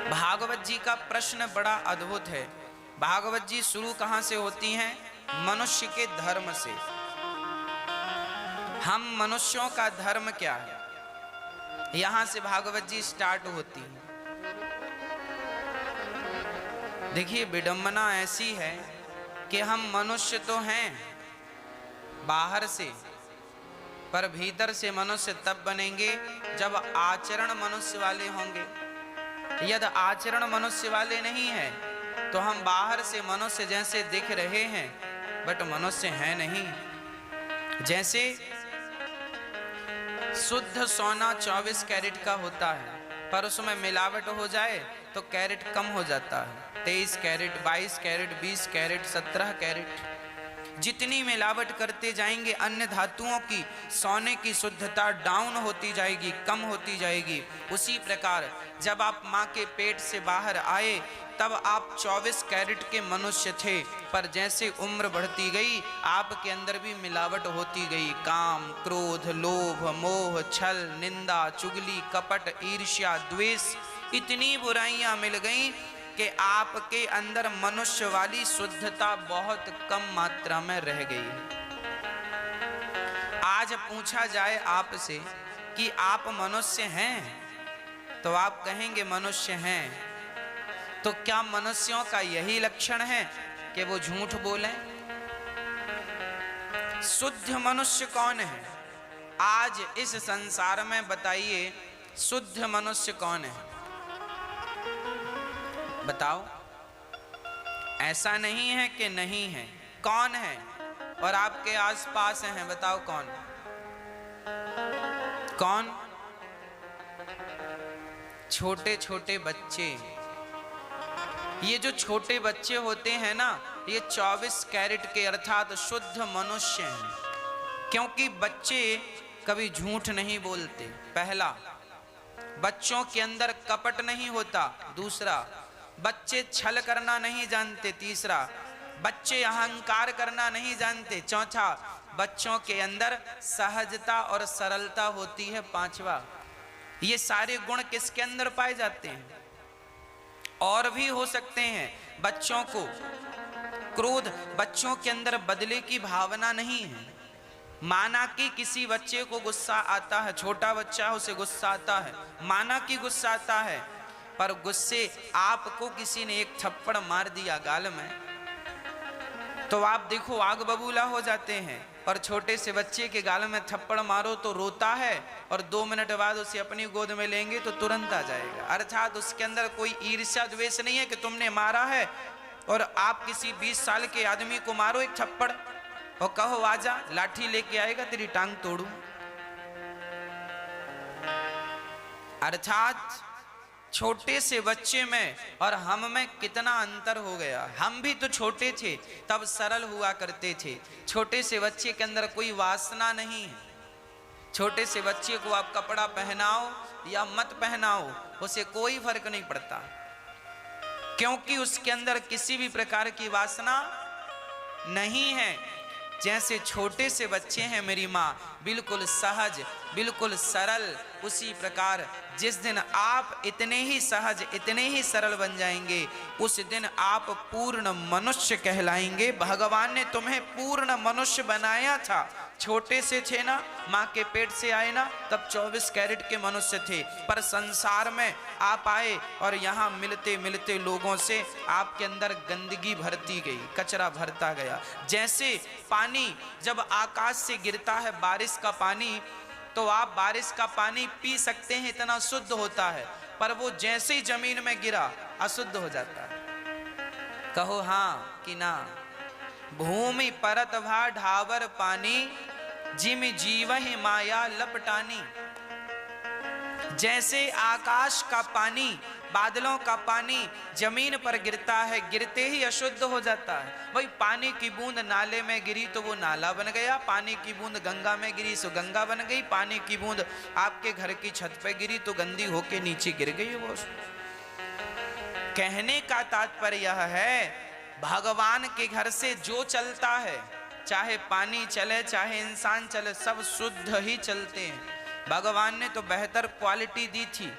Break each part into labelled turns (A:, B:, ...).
A: भागवत जी का प्रश्न बड़ा अद्भुत है। भागवत जी शुरू कहां से होती हैं? मनुष्य के धर्म से। हम मनुष्यों का धर्म क्या है, यहां से भागवत जी स्टार्ट होती है। देखिए, विडंबना ऐसी है कि हम मनुष्य तो हैं बाहर से, पर भीतर से मनुष्य तब बनेंगे जब आचरण मनुष्य वाले होंगे। यदि आचरण मनुष्य वाले नहीं है तो हम बाहर से मनुष्य जैसे दिख रहे हैं बट मनुष्य हैं नहीं। जैसे शुद्ध सोना 24 कैरेट का होता है, पर उसमें मिलावट हो जाए तो कैरेट कम हो जाता है। 23 कैरेट, 22 कैरेट, 20 कैरेट, 17 कैरेट, जितनी मिलावट करते जाएंगे अन्य धातुओं की, सोने की शुद्धता डाउन होती जाएगी, कम होती जाएगी। उसी प्रकार जब आप माँ के पेट से बाहर आए तब आप 24 कैरेट के मनुष्य थे, पर जैसे उम्र बढ़ती गई आपके अंदर भी मिलावट होती गई। काम, क्रोध, लोभ, मोह, छल, निंदा, चुगली, कपट, ईर्ष्या, द्वेष, इतनी बुराइयां मिल गईं कि आपके अंदर मनुष्य वाली शुद्धता बहुत कम मात्रा में रह गई है। आज पूछा जाए आपसे कि आप मनुष्य हैं, तो आप कहेंगे मनुष्य हैं। तो क्या मनुष्यों का यही लक्षण है कि वो झूठ बोलें? शुद्ध मनुष्य कौन है? आज इस संसार में बताइए, शुद्ध मनुष्य कौन है? बताओ। ऐसा नहीं है कि नहीं है, कौन है? और आपके आसपास हैं, बताओ कौन? कौन? छोटे छोटे बच्चे। ये जो छोटे बच्चे होते हैं ना, ये 24 कैरेट के अर्थात शुद्ध मनुष्य हैं, क्योंकि बच्चे कभी झूठ नहीं बोलते। पहला, बच्चों के अंदर कपट नहीं होता। दूसरा, बच्चे छल करना नहीं जानते। तीसरा, बच्चे अहंकार करना नहीं जानते। चौथा, बच्चों के अंदर सहजता और सरलता होती है। पांचवा, ये सारे गुण किसके अंदर पाए जाते हैं? और भी हो सकते हैं। बच्चों को क्रोध, बच्चों के अंदर बदले की भावना नहीं है। माना कि किसी बच्चे को गुस्सा आता है, छोटा बच्चा उसे गुस्सा आता है, माना कि गुस्सा आता है, पर गुस्से आपको किसी ने एक थप्पड़ मार दिया गाल में तो आप देखो आग बबूला हो जाते हैं। और छोटे से बच्चे के गाल में थप्पड़ मारो तो रोता है, और 2 मिनट बाद उसे अपनी गोद में लेंगे तो तुरंत आ जाएगा। अर्थात उसके अंदर कोई ईर्ष्या द्वेष नहीं है कि तुमने मारा है। और आप किसी 20 साल के आदमी को मारो एक थप्पड़ और कहो आजा, लाठी लेके आएगा, तेरी टांग तोड़ू। अर्थात छोटे से बच्चे में और हम में कितना अंतर हो गया। हम भी तो छोटे थे तब सरल हुआ करते थे। छोटे से बच्चे के अंदर कोई वासना नहीं है। छोटे से बच्चे को आप कपड़ा पहनाओ या मत पहनाओ, उसे कोई फर्क नहीं पड़ता, क्योंकि उसके अंदर किसी भी प्रकार की वासना नहीं है। जैसे छोटे से बच्चे हैं मेरी माँ, बिल्कुल सहज, बिल्कुल सरल, उसी प्रकार जिस दिन आप इतने ही सहज, इतने ही सरल बन जाएंगे, उस दिन आप पूर्ण मनुष्य कहलाएंगे। भगवान ने तुम्हें पूर्ण मनुष्य बनाया था। छोटे से थे ना, माँ के पेट से आए ना, तब 24 कैरेट के मनुष्य थे, पर संसार में आप आए और यहाँ मिलते मिलते लोगों से आपके अंदर गंदगी भरती गई, कचरा भरता गया। जैसे पानी जब आकाश से गिरता है, बारिश का पानी, तो आप बारिश का पानी पी सकते हैं, इतना शुद्ध होता है, पर वो जैसे ही जमीन में गिरा अशुद्ध हो जाता है। कहो हाँ कि ना? भूमि परत भा ढावर पानी, जिम जीवहि माया लपटानी। जैसे आकाश का पानी, बादलों का पानी जमीन पर गिरता है, गिरते ही अशुद्ध हो जाता है। वही पानी की बूंद नाले में गिरी तो वो नाला बन गया, पानी की बूंद गंगा में गिरी तो गंगा बन गई, पानी की बूंद आपके घर की छत पे गिरी तो गंदी होके नीचे गिर गई वो। कहने का तात्पर्य यह है, भगवान के घर से जो चलता है, चाहे पानी चले चाहे इंसान चले, सब शुद्ध ही चलते हैं। भगवान ने तो बेहतर क्वालिटी दी थी,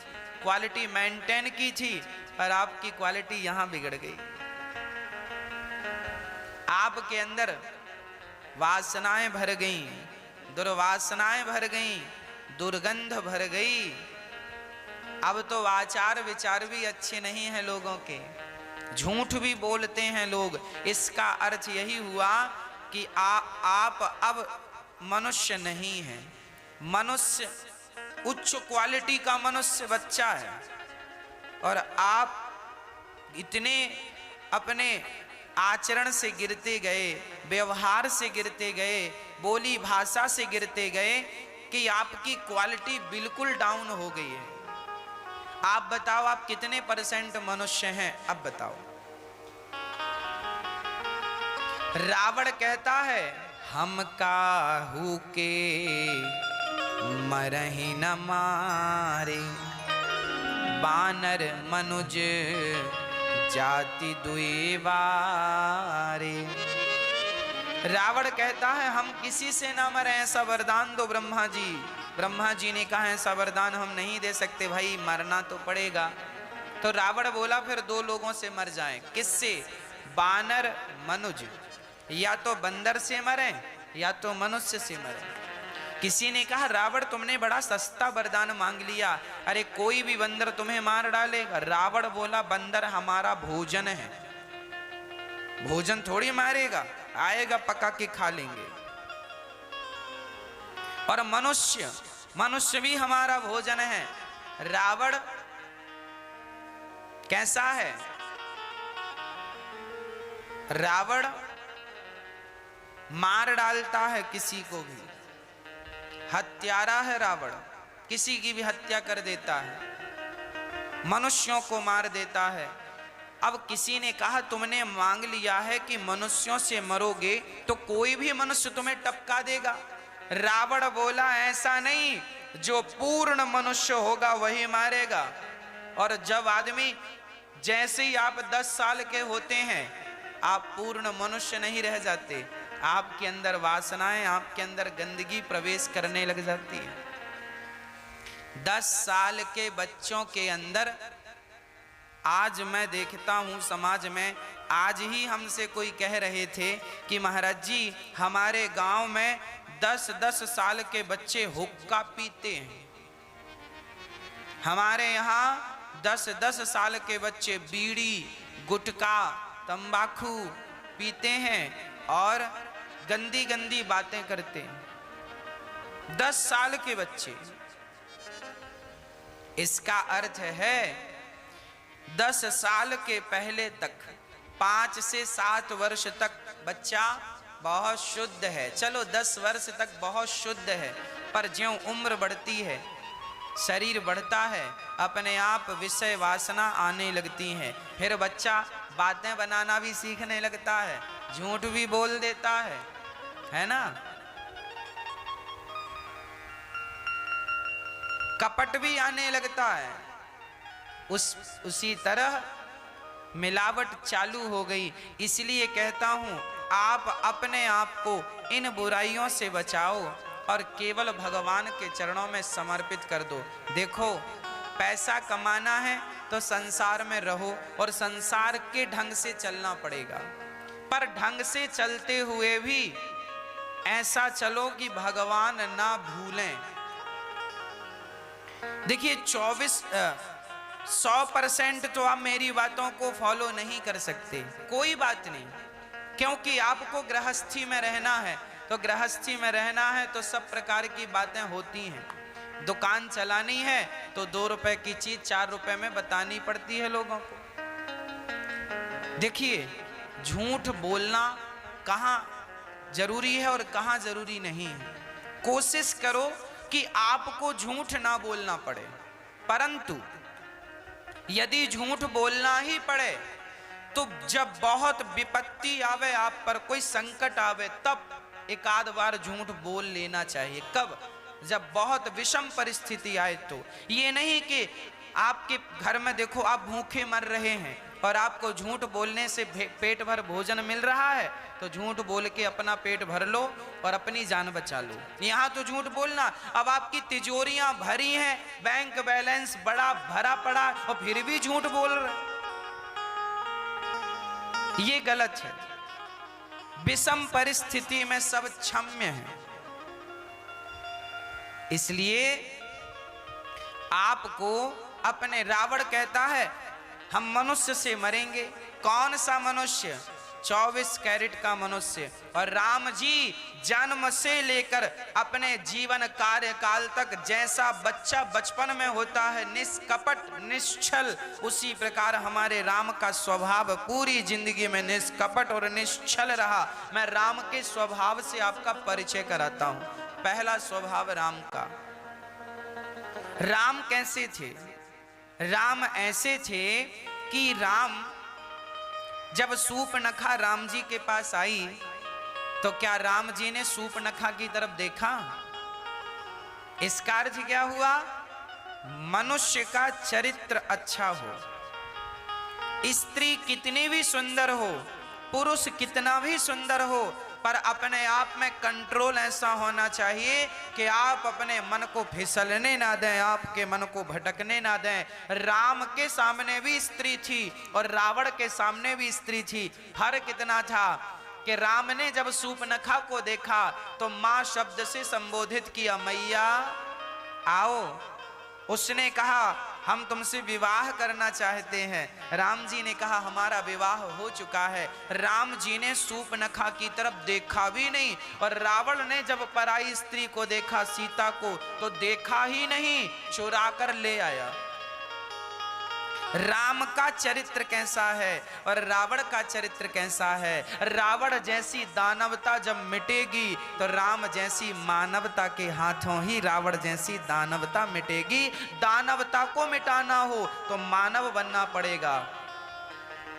A: क्वालिटी मेंटेन की थी और आपकी क्वालिटी यहां बिगड़ गई। आपके अंदर वासनाएं भर गई, दुर्वासनाएं भर गई, दुर्गंध भर गई। अब तो आचार विचार भी अच्छे नहीं हैं लोगों के, झूठ भी बोलते हैं लोग। इसका अर्थ यही हुआ कि आप अब मनुष्य नहीं हैं। मनुष्य उच्च क्वालिटी का मनुष्य बच्चा है और आप इतने अपने आचरण से गिरते गए, व्यवहार से गिरते गए, बोली भाषा से गिरते गए कि आपकी क्वालिटी बिल्कुल डाउन हो गई है। आप बताओ आप कितने परसेंट मनुष्य हैं? अब बताओ। रावण कहता है हम काहू के मरहि न मारे, बानर मनुज जाति दुई बारे। रावण कहता है हम किसी से ना मरे, ऐसा वरदान दो ब्रह्मा जी। ब्रह्मा जी ने कहा ऐसा वरदान हम नहीं दे सकते भाई, मरना तो पड़ेगा। तो रावण बोला फिर दो लोगों से मर जाएं। किससे? बानर मनुज, या तो बंदर से मरे या तो मनुष्य से मरे। किसी ने कहा रावण तुमने बड़ा सस्ता वरदान मांग लिया, अरे कोई भी बंदर तुम्हें मार डालेगा। रावण बोला बंदर हमारा भोजन है, भोजन थोड़ी मारेगा, आएगा पका के खा लेंगे। और मनुष्य भी हमारा भोजन है। रावण कैसा है? रावण मार डालता है किसी को भी, हत्यारा है रावण, किसी की भी हत्या कर देता है, मनुष्यों को मार देता है। अब किसी ने कहा तुमने मांग लिया है कि मनुष्यों से मरोगे तो कोई भी मनुष्य तुम्हें टपका देगा। रावण बोला ऐसा नहीं, जो पूर्ण मनुष्य होगा वही मारेगा। और जब आदमी, जैसे ही आप 10 साल के होते हैं आप पूर्ण मनुष्य नहीं रह जाते, आपके अंदर वासनाएं, आपके अंदर गंदगी प्रवेश करने लग जाती है। 10 साल के बच्चों के अंदर, आज मैं देखता हूं समाज में, आज ही हमसे कोई कह रहे थे कि महाराज जी हमारे गांव में 10-10 साल के बच्चे हुक्का पीते हैं। हमारे यहाँ 10-10 साल के बच्चे बीड़ी, गुटखा, तंबाकू पीते हैं और गंदी गंदी बातें करते हैं। 10 साल के बच्चे। इसका अर्थ है 10 साल के पहले तक, 5 से 7 वर्ष तक बच्चा बहुत शुद्ध है। चलो 10 वर्ष तक बहुत शुद्ध है, पर ज्यों उम्र बढ़ती है, शरीर बढ़ता है, अपने आप विषय वासना आने लगती है। फिर बच्चा बातें बनाना भी सीखने लगता है, झूठ भी बोल देता है ना, कपट भी आने लगता है। उसी तरह मिलावट चालू हो गई। इसलिए कहता हूं आप अपने आप को इन बुराइयों से बचाओ और केवल भगवान के चरणों में समर्पित कर दो। देखो पैसा कमाना है तो संसार में रहो और संसार के ढंग से चलना पड़ेगा, पर ढंग से चलते हुए भी ऐसा चलो कि भगवान ना भूलें। देखिए 100% तो आप मेरी बातों को फॉलो नहीं कर सकते, कोई बात नहीं, क्योंकि आपको गृहस्थी में रहना है। तो गृहस्थी में रहना है तो सब प्रकार की बातें होती हैं। दुकान चलानी है तो 2 रुपए की चीज 4 रुपए में बतानी पड़ती है लोगों को। देखिए झूठ बोलना कहाँ जरूरी है और कहाँ जरूरी नहीं है। कोशिश करो कि आपको झूठ ना बोलना पड़े, परंतु यदि झूठ बोलना ही पड़े तो जब बहुत विपत्ति आवे, आप पर कोई संकट आवे, तब एक आध बार झूठ बोल लेना चाहिए। कब? जब बहुत विषम परिस्थिति आए तो। ये नहीं कि आपके घर में देखो आप भूखे मर रहे हैं और आपको झूठ बोलने से पेट भर भोजन मिल रहा है तो झूठ बोल के अपना पेट भर लो और अपनी जान बचा लो। यहाँ तो झूठ बोलना, अब आपकी तिजोरियां भरी हैं, बैंक बैलेंस बड़ा भरा पड़ा और फिर भी झूठ बोल रहे, ये गलत है। विषम परिस्थिति में सब क्षम्य है। इसलिए आपको अपने, रावण कहता है हम मनुष्य से मरेंगे। कौन सा मनुष्य? 24 कैरेट का मनुष्य। और राम जी जन्म से लेकर अपने जीवन कार्यकाल तक जैसा बच्चा बचपन में होता है निष्कपट निश्चल, उसी प्रकार हमारे राम का स्वभाव पूरी जिंदगी में निष्कपट और निश्चल रहा। मैं राम के स्वभाव से आपका परिचय कराता हूं। पहला स्वभाव राम का। राम कैसे थे? राम ऐसे थे कि राम जब सूर्पनखा राम जी के पास आई तो क्या राम जी ने सूर्पनखा की तरफ देखा? इसका अर्थ क्या हुआ? मनुष्य का चरित्र अच्छा हो, स्त्री कितनी भी सुंदर हो, पुरुष कितना भी सुंदर हो, पर अपने आप में कंट्रोल ऐसा होना चाहिए कि आप अपने मन को फिसलने ना दें, आपके मन को भटकने ना दें। राम के सामने भी स्त्री थी और रावण के सामने भी स्त्री थी। फर्क कितना था कि राम ने जब सूर्पनखा को देखा तो मां शब्द से संबोधित किया, मैया आओ। उसने कहा हम तुमसे विवाह करना चाहते हैं। राम जी ने कहा हमारा विवाह हो चुका है। राम जी ने सूर्पनखा की तरफ देखा भी नहीं और रावण ने जब पराई स्त्री को देखा, सीता को, तो देखा ही नहीं, चुरा कर ले आया। राम का चरित्र कैसा है और रावण का चरित्र कैसा है? रावण जैसी दानवता जब मिटेगी तो राम जैसी मानवता के हाथों ही रावण जैसी दानवता मिटेगी। दानवता को मिटाना हो तो मानव बनना पड़ेगा,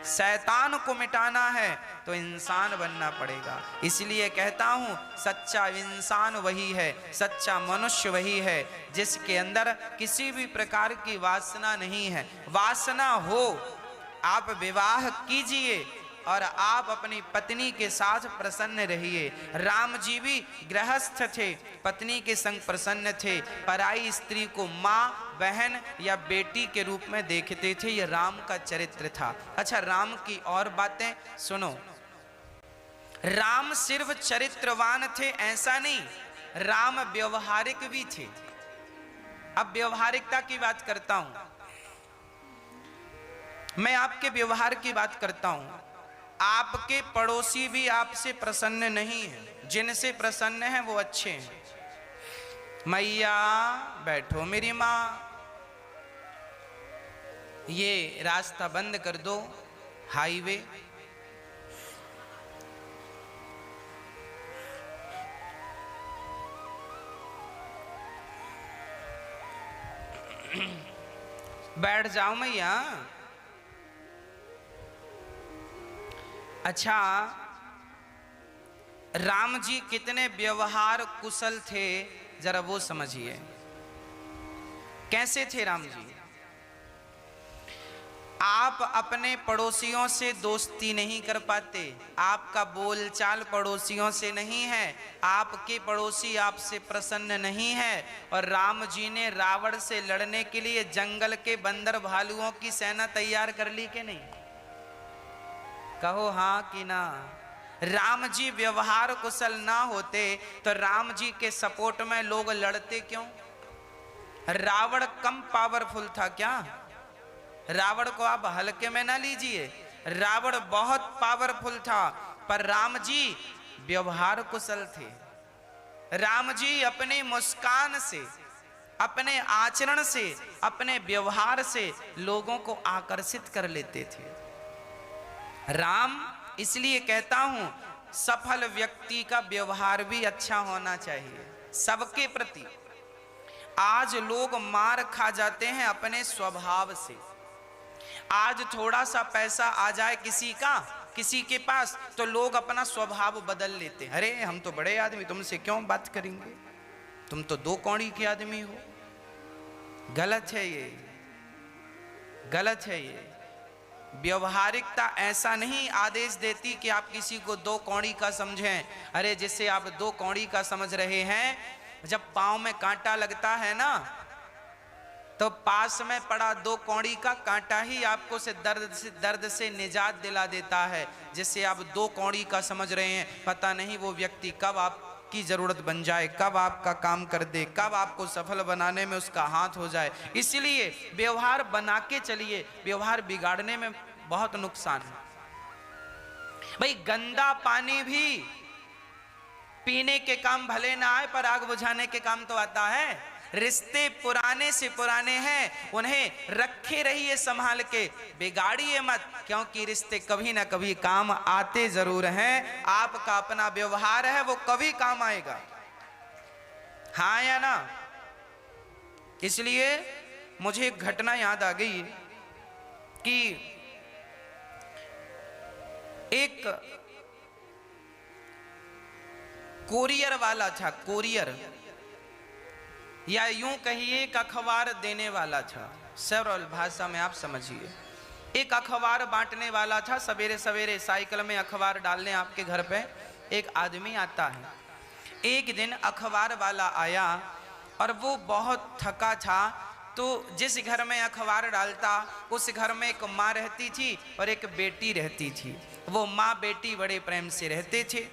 A: शैतान को मिटाना है तो इंसान बनना पड़ेगा। इसलिए कहता हूं सच्चा इंसान वही है, सच्चा मनुष्य वही है जिसके अंदर किसी भी प्रकार की वासना नहीं है। वासना हो आप विवाह कीजिए और आप अपनी पत्नी के साथ प्रसन्न रहिए। राम जी भी गृहस्थ थे, पत्नी के संग प्रसन्न थे, पराई स्त्री को माँ, बहन या बेटी के रूप में देखते थे। यह राम का चरित्र था। अच्छा, राम की और बातें सुनो। राम सिर्फ चरित्रवान थे ऐसा नहीं, राम व्यवहारिक भी थे। अब व्यवहारिकता की बात करता हूं, मैं आपके व्यवहार की बात करता हूं। आपके पड़ोसी भी आपसे प्रसन्न नहीं है, जिनसे प्रसन्न है वो अच्छे हैं। मैया बैठो मेरी माँ, ये रास्ता बंद कर दो, हाईवे। बैठ जाओ मैया। अच्छा, राम जी कितने व्यवहार कुशल थे जरा वो समझिए। कैसे थे राम जी? आप अपने पड़ोसियों से दोस्ती नहीं कर पाते, आपका बोलचाल पड़ोसियों से नहीं है, आपके पड़ोसी आपसे प्रसन्न नहीं है। और राम जी ने रावण से लड़ने के लिए जंगल के बंदर भालुओं की सेना तैयार कर ली कि नहीं? कहो हाँ कि ना। राम जी व्यवहार कुशल ना होते तो राम जी के सपोर्ट में लोग लड़ते क्यों? रावण कम पावरफुल था क्या? रावण को आप हल्के में ना लीजिए, रावण बहुत पावरफुल था, पर राम जी व्यवहार कुशल थे। राम जी अपनी मुस्कान से, अपने आचरण से, अपने व्यवहार से लोगों को आकर्षित कर लेते थे। राम, इसलिए कहता हूं सफल व्यक्ति का व्यवहार भी अच्छा होना चाहिए सबके प्रति। आज लोग मार खा जाते हैं अपने स्वभाव से। आज थोड़ा सा पैसा आ जाए किसी के पास तो लोग अपना स्वभाव बदल लेते हैं। अरे हम तो बड़े आदमी, तुमसे क्यों बात करेंगे, तुम तो 2 कौड़ी के आदमी हो। गलत है ये, गलत है ये। व्यवहारिकता ऐसा नहीं आदेश देती कि आप किसी को दो कौड़ी का समझें। अरे जिसे आप दो कौड़ी का समझ रहे हैं, जब पांव में कांटा लगता है ना, तो पास में पड़ा दो कौड़ी का कांटा ही आपको दर्द से निजात दिला देता है। जिसे आप दो कौड़ी का समझ रहे हैं, पता नहीं वो व्यक्ति कब आपकी जरूरत बन जाए, कब आपका काम कर दे, कब आपको सफल बनाने में उसका हाथ हो जाए। इसलिए व्यवहार बना के चलिए, व्यवहार बिगाड़ने में बहुत नुकसान है। भाई गंदा पानी भी पीने के काम भले ना आए, पर आग बुझाने के काम तो आता है। रिश्ते पुराने से पुराने हैं, उन्हें रखे रहिए संभाल के, बिगाड़िए मत, क्योंकि रिश्ते कभी ना कभी काम आते जरूर हैं। आपका अपना व्यवहार है वो कभी काम आएगा, हाँ या ना। इसलिए मुझे एक घटना याद आ गई कि एक कोरियर वाला था, कोरियर या यूं कहिए एक अखबार देने वाला था, सरल भाषा में आप समझिए। एक अखबार बांटने वाला था। सवेरे सवेरे साइकिल में अखबार डालने आपके घर पे एक आदमी आता है। एक दिन अखबार वाला आया और वो बहुत थका था, तो जिस घर में अखबार डालता उस घर में एक माँ रहती थी और एक बेटी रहती थी। वो माँ बेटी बड़े प्रेम से रहते थे।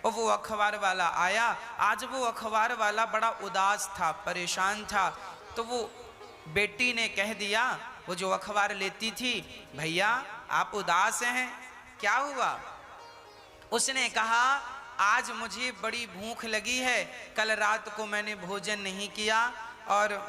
A: और वो अखबार वाला आया। आज वो अखबार वाला बड़ा उदास था, परेशान था। तो वो बेटी ने कह दिया, वो जो अखबार लेती थी, भैया आप उदास हैं, क्या हुआ? उसने कहा, आज मुझे बड़ी भूख लगी है, कल रात को मैंने भोजन नहीं किया और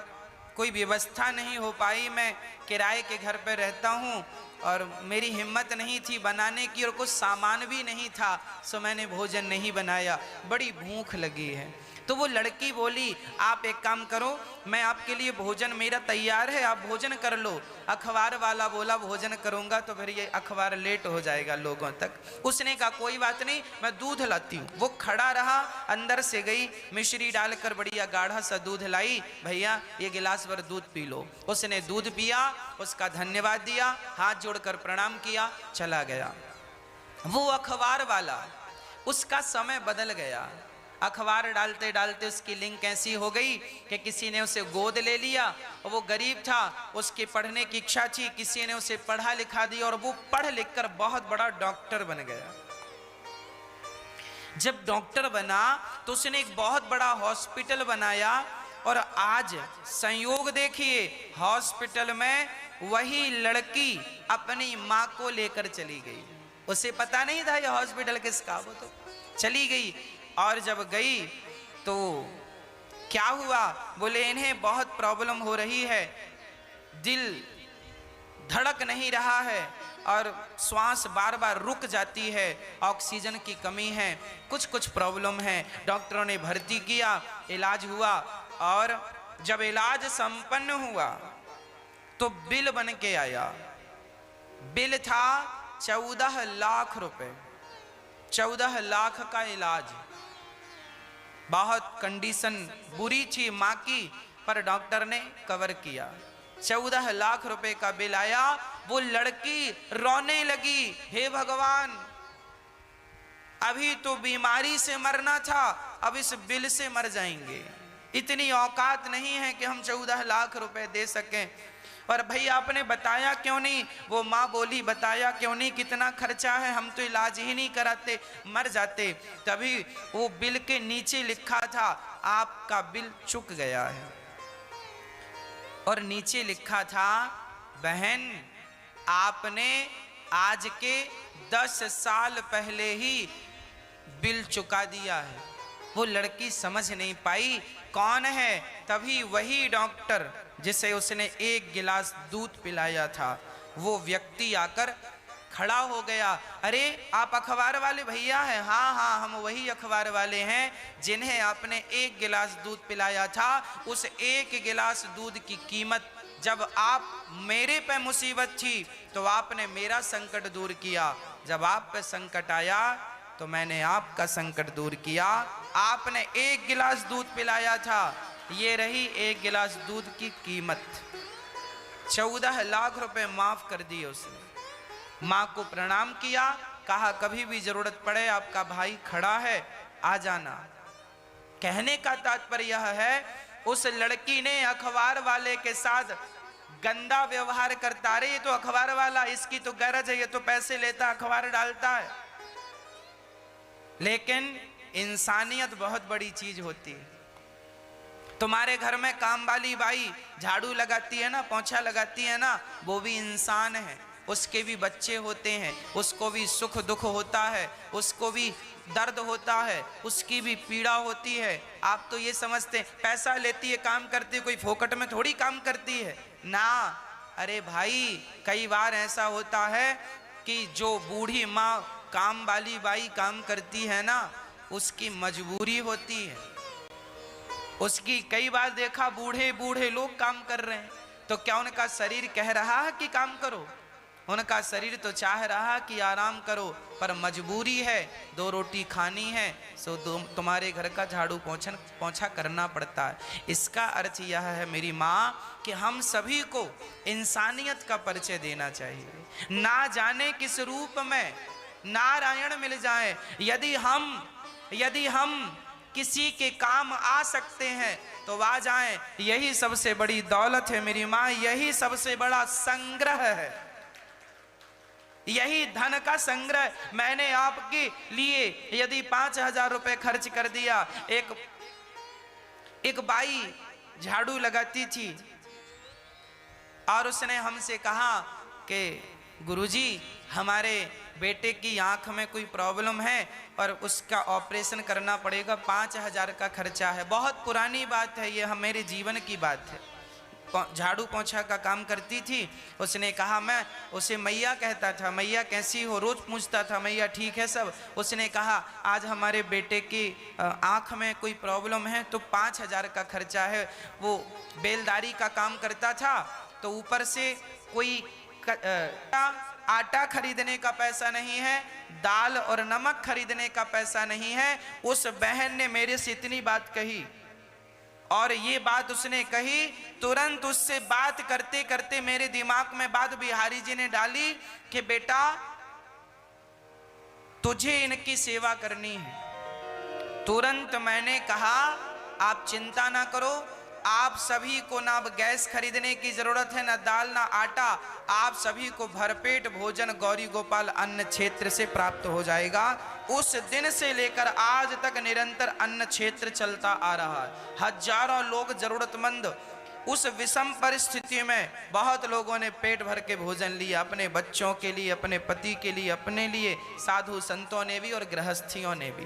A: कोई व्यवस्था नहीं हो पाई, मैं किराए के घर पर रहता हूँ और मेरी हिम्मत नहीं थी बनाने की और कुछ सामान भी नहीं था, सो मैंने भोजन नहीं बनाया, बड़ी भूख लगी है। तो वो लड़की बोली, आप एक काम करो, मैं आपके लिए भोजन मेरा तैयार है, आप भोजन कर लो। अखबार वाला बोला, भोजन करूंगा तो फिर ये अखबार लेट हो जाएगा लोगों तक। उसने कहा कोई बात नहीं, मैं दूध लाती हूँ। वो खड़ा रहा, अंदर से गई, मिश्री डालकर बढ़िया गाढ़ा सा दूध लाई, भैया ये गिलास भर दूध पी लो। उसने दूध पिया, उसका धन्यवाद दिया, हाथ जोड़कर प्रणाम किया, चला गया। वो अखबार वाला, उसका समय बदल गया। अखबार डालते डालते उसकी लिंक ऐसी हो गई कि किसी ने उसे गोद ले लिया और वो गरीब था, उसकी पढ़ने की इच्छा थी, किसी ने उसे पढ़ा लिखा दिया और वो पढ़ लिख कर बहुत बड़ा डॉक्टर बन गया। जब डॉक्टर बना तो उसने एक बहुत बड़ा हॉस्पिटल बनाया और आज संयोग देखिए, हॉस्पिटल में वही लड़की अपनी माँ को लेकर चली गई। उसे पता नहीं था ये हॉस्पिटल किसका, वो तो चली गई। और जब गई तो क्या हुआ, बोले इन्हें बहुत प्रॉब्लम हो रही है, दिल धड़क नहीं रहा है और श्वास बार बार रुक जाती है, ऑक्सीजन की कमी है, कुछ कुछ प्रॉब्लम है। डॉक्टरों ने भर्ती किया, इलाज हुआ और जब इलाज संपन्न हुआ तो बिल बन के आया। बिल था 14 लाख रुपए, 14 लाख का इलाज। बहुत कंडीशन बुरी थी माँ की, पर डॉक्टर ने कवर किया। 14 लाख रुपए का बिल आया। वो लड़की रोने लगी, हे भगवान, अभी तो बीमारी से मरना था, अब इस बिल से मर जाएंगे, इतनी औकात नहीं है कि हम 14 लाख रुपए दे सकें। और भैया आपने बताया क्यों नहीं? वो माँ बोली, बताया क्यों नहीं, कितना खर्चा है, हम तो इलाज ही नहीं कराते, मर जाते। तभी वो बिल के नीचे लिखा था, आपका बिल चुक गया है। और नीचे लिखा था, बहन आपने आज के 10 साल पहले ही बिल चुका दिया है। वो लड़की समझ नहीं पाई कौन है। तभी वही डॉक्टर जिसे उसने एक गिलास दूध पिलाया था, वो व्यक्ति आकर खड़ा हो गया। अरे आप अखबार वाले भैया हैं? हाँ हाँ, हम वही अखबार वाले हैं जिन्हें आपने एक गिलास दूध पिलाया था। उस एक गिलास दूध की कीमत, जब आप मेरे पे मुसीबत थी तो आपने मेरा संकट दूर किया, जब आप पे संकट आया तो मैंने आपका संकट दूर किया। आपने एक गिलास दूध पिलाया था, ये रही एक गिलास दूध की कीमत। 14 लाख रुपए माफ कर दिए उसने। माँ को प्रणाम किया, कहा कभी भी जरूरत पड़े आपका भाई खड़ा है, आ जाना। कहने का तात्पर्य यह है, उस लड़की ने अखबार वाले के साथ गंदा व्यवहार करता, अरे ये तो अखबार वाला, इसकी तो गरज है, ये तो पैसे लेता, अखबार डालता है। लेकिन इंसानियत बहुत बड़ी चीज होती है। तुम्हारे घर में काम वाली बाई झाड़ू लगाती है ना, पोंछा लगाती है ना, वो भी इंसान है, उसके भी बच्चे होते हैं, उसको भी सुख दुख होता है, उसको भी दर्द होता है, उसकी भी पीड़ा होती है। आप तो ये समझते हैं पैसा लेती है, काम करती है, कोई फोकट में थोड़ी काम करती है ना। अरे भाई, कई बार ऐसा होता है कि जो बूढ़ी माँ काम वाली बाई काम करती है ना, उसकी मजबूरी होती है उसकी। कई बार देखा बूढ़े बूढ़े लोग काम कर रहे हैं, तो क्या उनका शरीर कह रहा है कि काम करो? उनका शरीर तो चाह रहा कि आराम करो, पर मजबूरी है, 2 रोटी खानी है, सो तुम्हारे घर का झाड़ू पोंछा करना पड़ता है। इसका अर्थ यह है मेरी माँ कि हम सभी को इंसानियत का परिचय देना चाहिए। ना जाने किस रूप में नारायण मिल जाए, यदि हम किसी के काम आ सकते हैं तो आ जाएं, यही सबसे बड़ी दौलत है मेरी माँ, यही सबसे बड़ा संग्रह है, यही धन का संग्रह। मैंने आपके लिए यदि 5,000 रुपए खर्च कर दिया, एक बाई झाड़ू लगाती थी और उसने हमसे कहा कि गुरुजी हमारे बेटे की आंख में कोई प्रॉब्लम है और उसका ऑपरेशन करना पड़ेगा, 5,000 का खर्चा है। बहुत पुरानी बात है, ये मेरे जीवन की बात है। झाड़ू पोंछा का काम करती थी। उसने कहा, मैं उसे मैया कहता था, मैया कैसी हो, रोज पूछता था, मैया ठीक है सब। उसने कहा आज हमारे बेटे की आँख में कोई प्रॉब्लम है तो 5,000 का खर्चा है। वो बेलदारी का काम करता था, तो ऊपर से कोई आटा खरीदने का पैसा नहीं है, दाल और नमक खरीदने का पैसा नहीं है। उस बहन ने मेरे से इतनी बात कही, और ये बात उसने कही, तुरंत उससे बात करते करते मेरे दिमाग में बात बिहारी जी ने डाली कि बेटा तुझे इनकी सेवा करनी है। तुरंत मैंने कहा आप चिंता ना करो, आप सभी को ना गैस खरीदने की जरूरत है, ना दाल ना आटा, आप सभी को भरपेट भोजन गौरी गोपाल अन्न क्षेत्र से प्राप्त हो जाएगा। उस दिन से लेकर आज तक निरंतर अन्न क्षेत्र चलता आ रहा है। हजारों लोग जरूरतमंद, उस विषम परिस्थिति में बहुत लोगों ने पेट भर के भोजन लिया, अपने बच्चों के लिए, अपने पति के लिए, अपने लिए, साधु संतों ने भी और गृहस्थियों ने भी।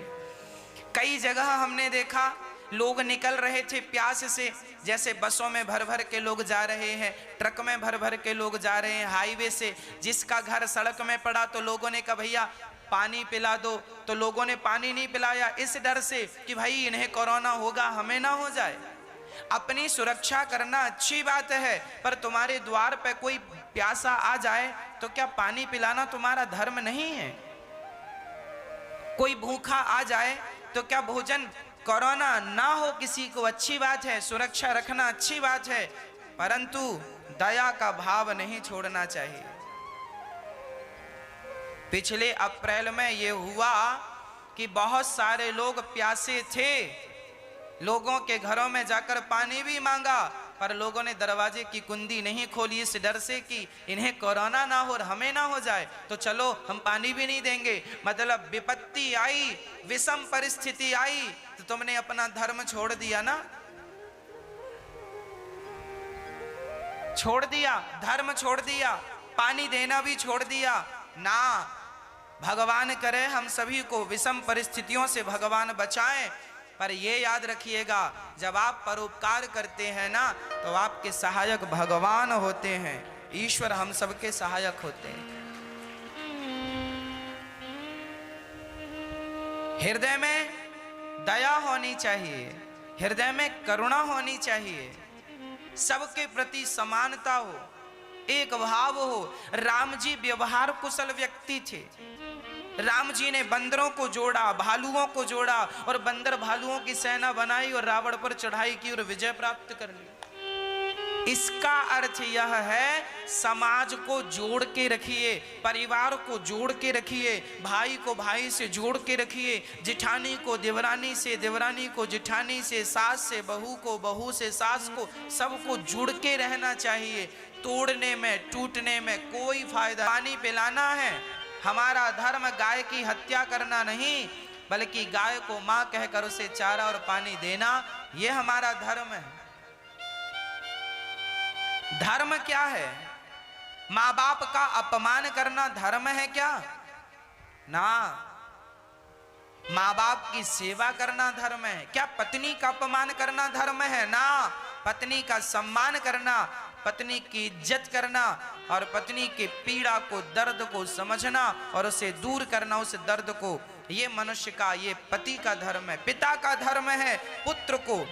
A: कई जगह हमने देखा लोग निकल रहे थे प्यास से, जैसे बसों में भर भर के लोग जा रहे हैं, ट्रक में भर भर के लोग जा रहे हैं हाईवे से। जिसका घर सड़क में पड़ा तो लोगों ने कहा भैया पानी पिला दो, तो लोगों ने पानी नहीं पिलाया इस डर से कि भाई इन्हें कोरोना होगा, हमें ना हो जाए। अपनी सुरक्षा करना अच्छी बात है, पर तुम्हारे द्वार पे कोई प्यासा आ जाए तो क्या पानी पिलाना तुम्हारा धर्म नहीं है? कोई भूखा आ जाए तो क्या भोजन, कोरोना ना हो किसी को अच्छी बात है, सुरक्षा रखना अच्छी बात है, परंतु दया का भाव नहीं छोड़ना चाहिए। पिछले अप्रैल में ये हुआ कि बहुत सारे लोग प्यासे थे, लोगों के घरों में जाकर पानी भी मांगा, पर लोगों ने दरवाजे की कुंडी नहीं खोली इस डर से कि इन्हें कोरोना ना हो और हमें ना हो जाए, तो चलो हम पानी भी नहीं देंगे। मतलब विपत्ति आई, विषम परिस्थिति आई तो तुमने अपना धर्म छोड़ दिया ना, छोड़ दिया, धर्म छोड़ दिया, पानी देना भी छोड़ दिया ना। भगवान करे हम सभी को विषम परिस्थितियों से भगवान बचाएं, पर ये याद रखिएगा जब आप परोपकार करते हैं ना तो आपके सहायक भगवान होते हैं, ईश्वर हम सबके सहायक होते हैं। हृदय में दया होनी चाहिए, हृदय में करुणा होनी चाहिए, सबके प्रति समानता हो, एक भाव हो। राम जी व्यवहार कुशल व्यक्ति थे। राम जी ने बंदरों को जोड़ा, भालुओं को जोड़ा और बंदर भालुओं की सेना बनाई और रावण पर चढ़ाई की और विजय प्राप्त कर ली। इसका अर्थ यह है, समाज को जोड़ के रखिए, परिवार को जोड़ के रखिए, भाई को भाई से जोड़ के रखिए, जिठानी को देवरानी से, देवरानी को जिठानी से, सास से बहू को, बहू से सास को, सबको जुड़ के रहना चाहिए। तोड़ने में टूटने में कोई फायदा। पानी पिलाना है, हमारा धर्म गाय की हत्या करना नहीं, बल्कि गाय को मां कहकर उसे चारा और पानी देना, यह हमारा धर्म है। धर्म क्या है? माँ बाप का अपमान करना धर्म है क्या? ना। माँ बाप की सेवा करना धर्म है क्या? पत्नी का अपमान करना धर्म है? ना। पत्नी का सम्मान करना, पत्नी की इज्जत करना और पत्नी के पीड़ा को, दर्द को समझना और उसे दूर करना, उस दर्द को, ये मनुष्य का, ये पति का धर्म है। पिता का धर्म है पुत्र को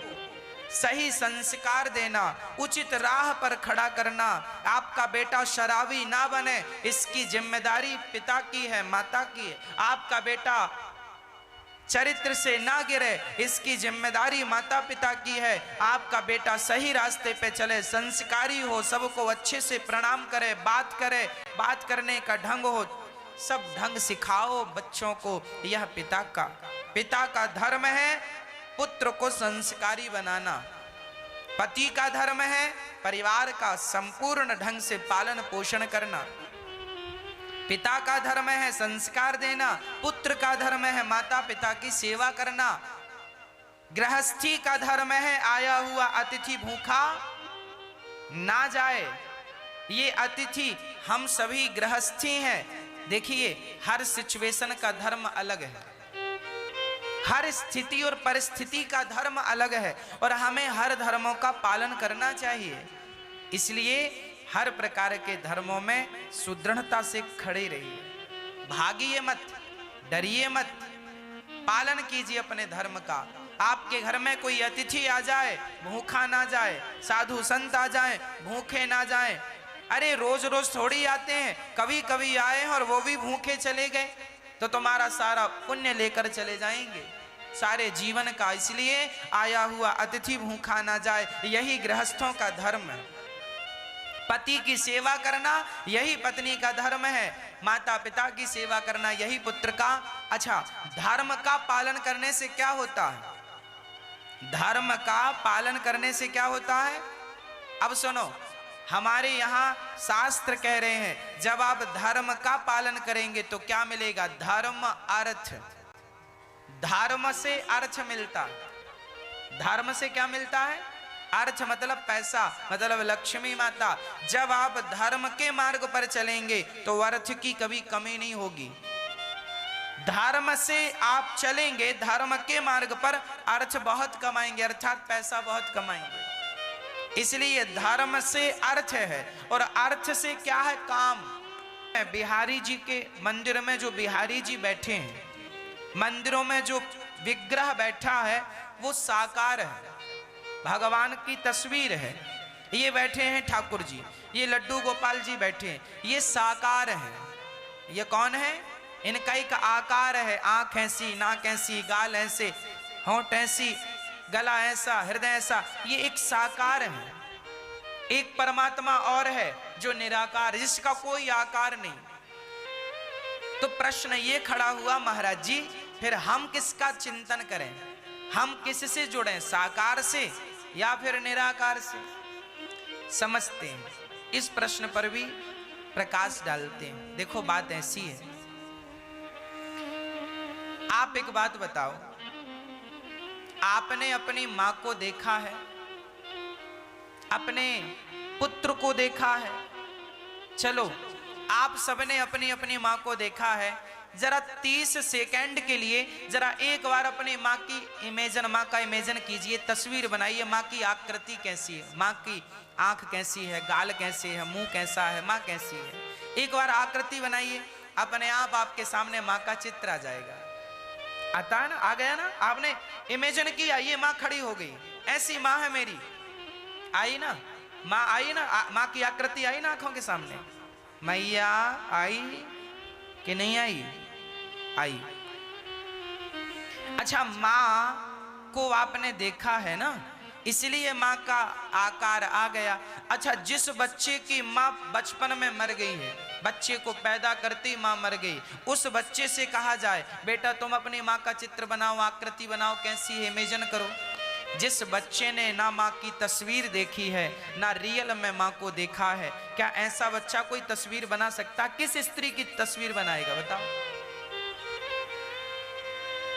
A: सही संस्कार देना, उचित राह पर खड़ा करना। आपका बेटा शराबी ना बने, इसकी जिम्मेदारी पिता की है, माता की है। आपका बेटा चरित्र से ना गिरे, इसकी जिम्मेदारी माता पिता की है। आपका बेटा सही रास्ते पे चले, संस्कारी हो, सबको अच्छे से प्रणाम करे, बात करने का ढंग हो, सब ढंग सिखाओ बच्चों को। यह पिता का धर्म है पुत्र को संस्कारी बनाना। पति का धर्म है परिवार का संपूर्ण ढंग से पालन पोषण करना। पिता का धर्म है संस्कार देना, पुत्र का धर्म है माता पिता की सेवा करना। गृहस्थी का धर्म है आया हुआ अतिथि भूखा ना जाए। ये अतिथि हम सभी गृहस्थी हैं। देखिए, हर सिचुएशन का धर्म अलग है, हर स्थिति और परिस्थिति का धर्म अलग है और हमें हर धर्मों का पालन करना चाहिए। इसलिए हर प्रकार के धर्मों में सुदृढ़ता से खड़े रहिए, भागिए मत, डरिए मत, पालन कीजिए अपने धर्म का। आपके घर में कोई अतिथि आ जाए, भूखा ना जाए, साधु संत आ जाए, भूखे ना जाए। अरे रोज रोज थोड़ी आते हैं, कभी कभी आए और वो भी भूखे चले गए तो तुम्हारा सारा पुण्य लेकर चले जाएंगे, सारे जीवन का। इसलिए आया हुआ अतिथि भूखा ना जाए, यही गृहस्थों का धर्म है। पति की सेवा करना यही पत्नी का धर्म है, माता पिता की सेवा करना यही पुत्र का। अच्छा, धर्म का पालन करने से क्या होता है? धर्म का पालन करने से क्या होता है? अब सुनो, हमारे यहाँ शास्त्र कह रहे हैं जब आप धर्म का पालन करेंगे तो क्या मिलेगा? धर्म अर्थ। धर्म से अर्थ मिलता। धर्म से क्या मिलता है? अर्थ मतलब पैसा, मतलब लक्ष्मी माता। जब आप धर्म के मार्ग पर चलेंगे तो अर्थ की कभी कमी नहीं होगी। धर्म से आप चलेंगे, धर्म के मार्ग पर अर्थ बहुत कमाएंगे, अर्थात पैसा बहुत कमाएंगे। इसलिए धर्म से अर्थ है और अर्थ से क्या है? काम। बिहारी जी के मंदिर में जो बिहारी जी बैठे हैं, मंदिरों में जो विग्रह बैठा है वो साकार है, भगवान की तस्वीर है। ये बैठे हैं ठाकुर जी, ये लड्डू गोपाल जी बैठे हैं, ये साकार है। ये कौन है? इनका एक आकार है, आंख ऐसी, नाक ऐसी, गाल ऐसे, होंठ ऐसी, गला ऐसा, हृदय ऐसा, ये एक साकार है। एक परमात्मा और है जो निराकार, जिसका कोई आकार नहीं। तो प्रश्न ये खड़ा हुआ, महाराज जी फिर हम किसका चिंतन करें? हम किससे जुड़ें, साकार से या फिर निराकार से? समझते हैं, इस प्रश्न पर भी प्रकाश डालते हैं। देखो बात ऐसी है, आप एक बात बताओ, आपने अपनी मां को देखा है, अपने पुत्र को देखा है? चलो, आप सबने अपनी अपनी मां को देखा है। जरा 30 सेकंड के लिए जरा एक बार अपनी मां की इमेजन, मां का इमेजन कीजिए, तस्वीर बनाइए। मां की आकृति कैसी है, मां की आंख कैसी है, गाल कैसी है, मुंह कैसा है, मां कैसी है। एक बार आकृति बनाइए, अपने आप आपके सामने मां का चित्र आ जाएगा। आता है ना? आ गया ना? आपने इमेजिन किया, ये मां खड़ी हो गई, ऐसी मां है मेरी। आई ना मां? आई ना? मां की आकृति आई ना आंखों के सामने? मैया आई कि नहीं आई? आई। अच्छा, मां को आपने देखा है ना, इसलिए माँ का आकार आ गया। अच्छा, जिस बच्चे की माँ बचपन में मर गई है, बच्चे को पैदा करती माँ मर गई, उस बच्चे से कहा जाए बेटा तुम अपनी माँ का चित्र बनाओ, आकृति बनाओ, कैसी है इमेजिन करो। जिस बच्चे ने ना माँ की तस्वीर देखी है, ना रियल में माँ को देखा है, क्या ऐसा बच्चा कोई तस्वीर बना सकता? किस स्त्री की तस्वीर बनाएगा बताओ?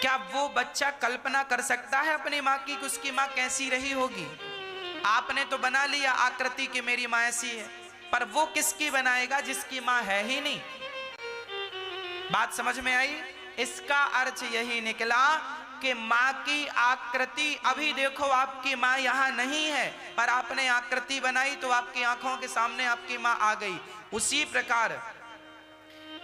A: क्या वो बच्चा कल्पना कर सकता है अपनी माँ की, उसकी माँ कैसी रही होगी? आपने तो बना लिया आकृति कि मेरी माँ ऐसी है, पर वो किसकी बनाएगा जिसकी माँ है ही नहीं। बात समझ में आई? इसका अर्थ यही निकला कि माँ की आकृति, अभी देखो आपकी माँ यहाँ नहीं है, पर आपने आकृति बनाई तो आपकी आंखों के सामने आपकी माँ आ गई। उसी प्रकार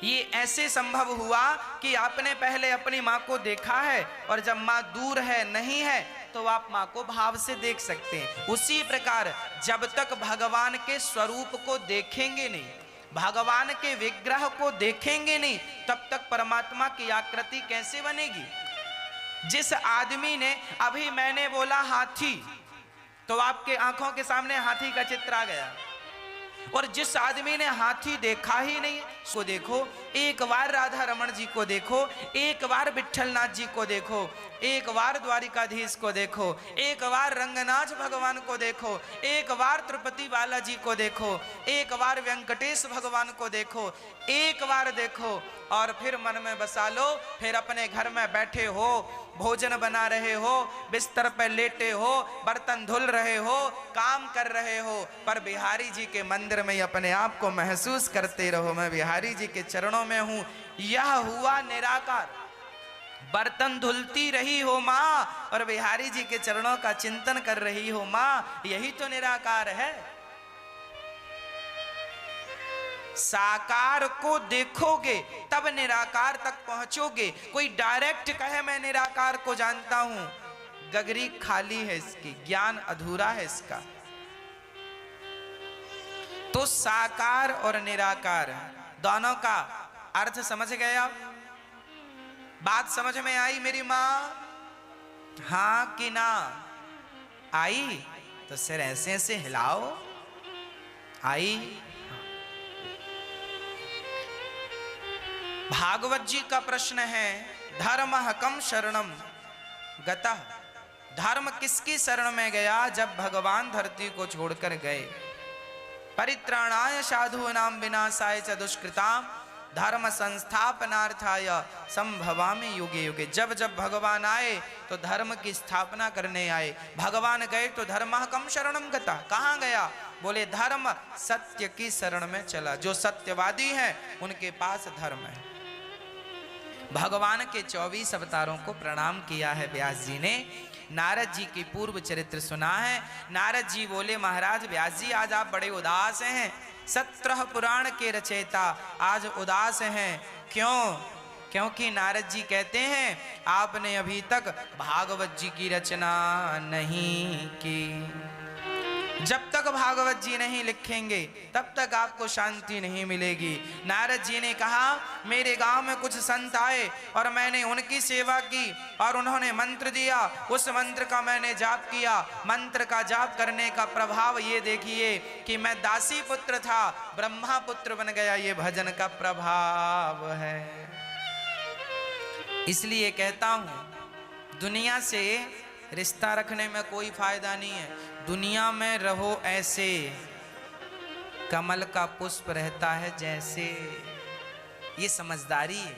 A: ये ऐसे संभव हुआ कि आपने पहले अपनी माँ को देखा है, और जब माँ दूर है, नहीं है, तो आप माँ को भाव से देख सकते हैं। उसी प्रकार जब तक भगवान के स्वरूप को देखेंगे नहीं, भगवान के विग्रह को देखेंगे नहीं, तब तक परमात्मा की आकृति कैसे बनेगी? जिस आदमी ने, अभी मैंने बोला हाथी, तो आपके आंखों के सामने हाथी का चित्र आ गया। और जिस आदमी ने हाथी देखा ही नहीं, उसको देखो, एक बार राधा रमण जी को देखो, एक बार विट्ठलनाथ जी को देखो, एक बार द्वारिकाधीश को देखो, एक बार रंगनाथ भगवान को देखो, एक बार तिरुपति बालाजी को देखो, एक बार वेंकटेश भगवान को देखो, एक बार देखो और फिर मन में बसा लो। फिर अपने घर में बैठे हो, भोजन बना रहे हो, बिस्तर पर लेटे हो, बर्तन धुल रहे हो, काम कर रहे हो, पर बिहारी जी के मंदिर में अपने आप को महसूस करते रहो, मैं बिहारी जी के चरणों में हूं। यह हुआ निराकार। बर्तन धुलती रही हो माँ और बिहारी जी के चरणों का चिंतन कर रही हो माँ, यही तो निराकार है। साकार को देखोगे तब निराकार तक पहुंचोगे। कोई डायरेक्ट कहे मैं निराकार को जानता हूं, गगरी खाली है इसकी, ज्ञान अधूरा है इसका। तो साकार और निराकार दोनों का अर्थ समझ गए आप? बात समझ में आई मेरी माँ? हाँ कि ना आई? तो सिर ऐसे ऐसे हिलाओ। आई? भागवत जी का प्रश्न है, धर्मः कम शरणम गतः। धर्म किसकी शरण में गया जब भगवान धरती को छोड़कर गए? परित्राणाय साधूनां विनाशाय च दुष्कृतां धर्म संस्थापनार्थाय संभवामि युगे युगे। जब जब भगवान आए तो धर्म की स्थापना करने आए। भगवान गए तो धर्मः कम शरणम गतः। कहाँ गया? बोले धर्म सत्य की शरण में चला। जो सत्यवादी हैं उनके पास धर्म है। भगवान के 24 अवतारों को प्रणाम किया है व्यास जी ने। नारद जी की पूर्व चरित्र सुना है। नारद जी बोले महाराज व्यास जी आज आप बड़े उदास हैं, 17 पुराण के रचयिता आज उदास हैं, क्यों? क्योंकि नारद जी कहते हैं आपने अभी तक भागवत जी की रचना नहीं की। जब तक भागवत जी नहीं लिखेंगे तब तक आपको शांति नहीं मिलेगी। नारद जी ने कहा मेरे गांव में कुछ संत आए और मैंने उनकी सेवा की और उन्होंने मंत्र दिया, उस मंत्र का मैंने जाप किया। मंत्र का जाप करने का प्रभाव ये देखिए कि मैं दासी पुत्र था, ब्रह्मा पुत्र बन गया। ये भजन का प्रभाव है। इसलिए कहता हूं दुनिया से रिश्ता रखने में कोई फायदा नहीं है। दुनिया में रहो ऐसे, कमल का पुष्प रहता है जैसे। ये समझदारी है।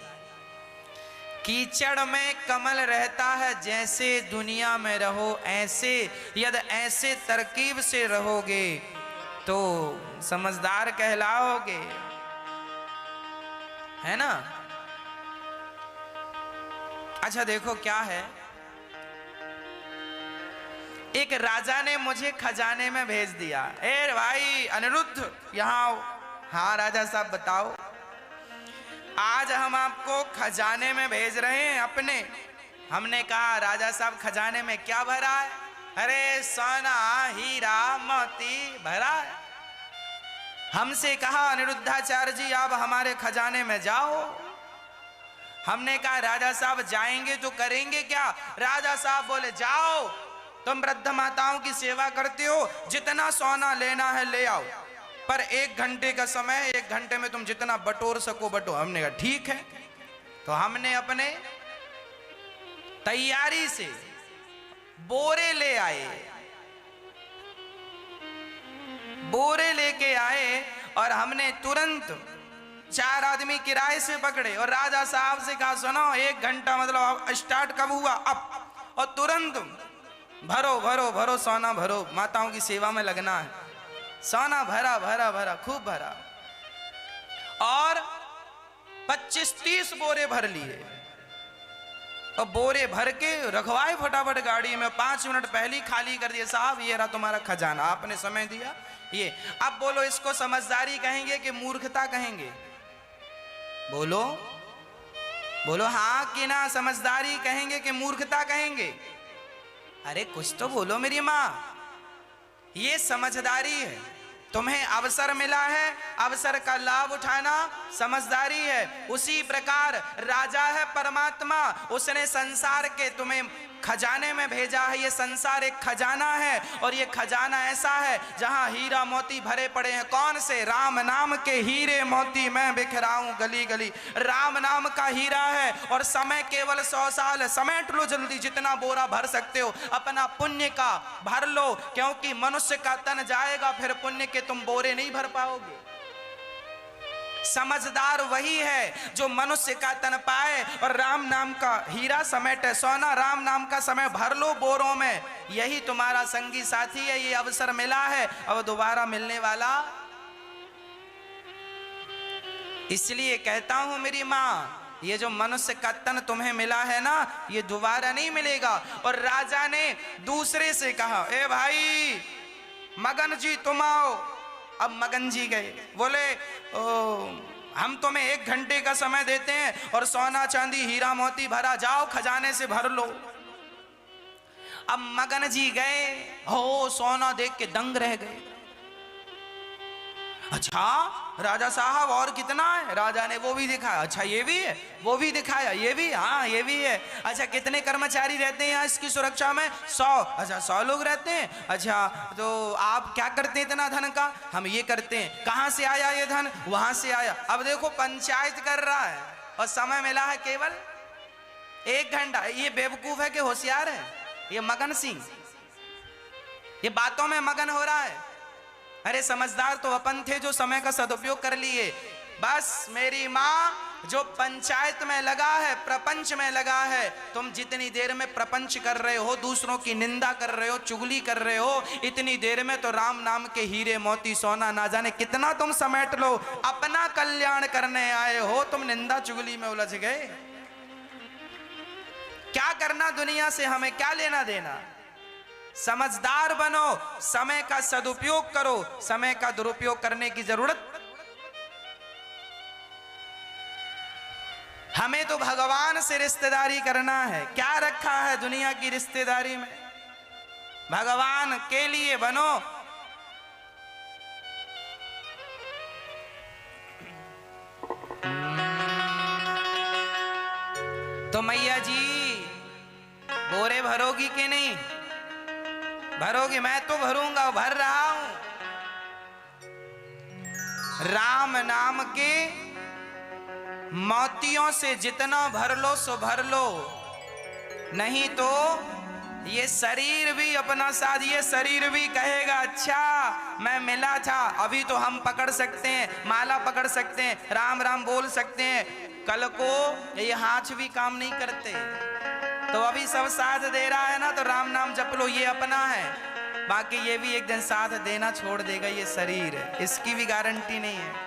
A: कीचड़ में कमल रहता है जैसे, दुनिया में रहो ऐसे। यदि ऐसे तरकीब से रहोगे तो समझदार कहलाओगे, है ना? अच्छा देखो क्या है, एक राजा ने मुझे खजाने में भेज दिया। ए भाई अनिरुद्ध यहाँ आओ। हाँ राजा साहब बताओ। आज हम आपको खजाने में भेज रहे हैं अपने। हमने कहा राजा साहब खजाने में क्या भरा है? अरे सोना हीरा मोती भरा है। हमसे कहा अनिरुद्धाचार्य जी आप हमारे खजाने में जाओ। हमने कहा राजा साहब जाएंगे तो करेंगे क्या? राजा साहब बोले जाओ तुम वृद्ध माताओं की सेवा करते हो, जितना सोना लेना है ले आओ, पर 1 घंटे का समय, 1 घंटे में तुम जितना बटोर सको बटो। हमने कहा ठीक है। तो हमने अपने तैयारी से बोरे ले आए, बोरे लेके आए और हमने तुरंत 4 आदमी किराए से पकड़े और राजा साहब से कहा सुनो 1 घंटा मतलब स्टार्ट कब हुआ अब, और तुरंत भरो भरो भरो सोना भरो, माताओं की सेवा में लगना है। सोना भरा भरा भरा खूब भरा और 25-30 बोरे भर लिए और बोरे भर के रखवाए फटाफट गाड़ी में। 5 मिनट पहले ही खाली कर दिए। साहब ये रहा तुम्हारा खजाना, आपने समय दिया ये। अब बोलो इसको समझदारी कहेंगे कि मूर्खता कहेंगे? बोलो बोलो हाँ कि ना, समझदारी कहेंगे कि मूर्खता कहेंगे? अरे कुछ तो बोलो मेरी माँ। ये समझदारी है, तुम्हें अवसर मिला है, अवसर का लाभ उठाना समझदारी है। उसी प्रकार राजा है परमात्मा, उसने संसार के तुम्हें खजाने में भेजा है। ये संसार एक खजाना है और ये खजाना ऐसा है जहां हीरा मोती भरे पड़े हैं। कौन से? राम नाम के हीरे मोती मैं बिखराऊं गली गली। राम नाम का हीरा है और समय केवल 100 साल। समेट लो जल्दी, जितना बोरा भर सकते हो अपना पुण्य का भर लो, क्योंकि मनुष्य का तन जाएगा, फिर पुण्य के तुम बोरे नहीं भर पाओगे। समझदार वही है जो मनुष्य का तन पाए और राम नाम का हीरा समेटे। सोना राम नाम का समय भर लो बोरों में, यही तुम्हारा संगी साथी है। ये अवसर मिला है, अब दोबारा मिलने वाला। इसलिए कहता हूं मेरी मां, ये जो मनुष्य का तन तुम्हें मिला है ना, ये दोबारा नहीं मिलेगा। और राजा ने दूसरे से कहा, ए भाई मगन जी तुम आओ। अब मगन जी गए, बोले हम तुम्हें 1 घंटे का समय देते हैं और सोना चांदी हीरा मोती भरा, जाओ खजाने से भर लो। अब मगन जी गए, हो सोना देख के दंग रह गए। अच्छा राजा साहब और कितना है? राजा ने वो भी दिखाया। अच्छा ये भी है, वो भी दिखाया, ये भी, हाँ ये भी है। अच्छा कितने कर्मचारी रहते हैं यहाँ इसकी सुरक्षा में? 100। अच्छा 100 लोग रहते हैं। अच्छा तो आप क्या करते हैं इतना धन का? हम ये करते हैं। कहाँ से आया ये धन? वहां से आया। अब देखो पंचायत कर रहा है और समय मिला है केवल 1 घंटा। ये बेवकूफ है कि होशियार है? ये मगन सिंह ये बातों में मगन हो रहा है। अरे समझदार तो अपन थे जो समय का सदुपयोग कर लिए। बस मेरी माँ जो पंचायत में लगा है, प्रपंच में लगा है, तुम जितनी देर में प्रपंच कर रहे हो, दूसरों की निंदा कर रहे हो, चुगली कर रहे हो, इतनी देर में तो राम नाम के हीरे मोती सोना ना जाने कितना तुम समेट लो। अपना कल्याण करने आए हो, तुम निंदा चुगली में उलझ गए। क्या करना दुनिया से, हमें क्या लेना देना? समझदार बनो, समय का सदुपयोग करो, समय का दुरुपयोग करने की जरूरत। हमें तो भगवान से रिश्तेदारी करना है। क्या रखा है दुनिया की रिश्तेदारी में? भगवान के लिए बनो। तो मैया जी बोरे भरोगी कि नहीं? भरोगी? मैं तो भरूंगा, भर रहा हूं। राम नाम के मोतियों से जितना भर लो सो भर लो, नहीं तो ये शरीर भी अपना साथ, ये शरीर भी कहेगा अच्छा मैं मिला था। अभी तो हम पकड़ सकते हैं, माला पकड़ सकते हैं, राम राम बोल सकते हैं, कल को ये हाथ भी काम नहीं करते। तो अभी सब साथ दे रहा है ना, तो राम नाम जप लो, ये अपना है। बाकी ये भी एक दिन साथ देना छोड़ देगा, ये शरीर है, इसकी भी गारंटी नहीं है।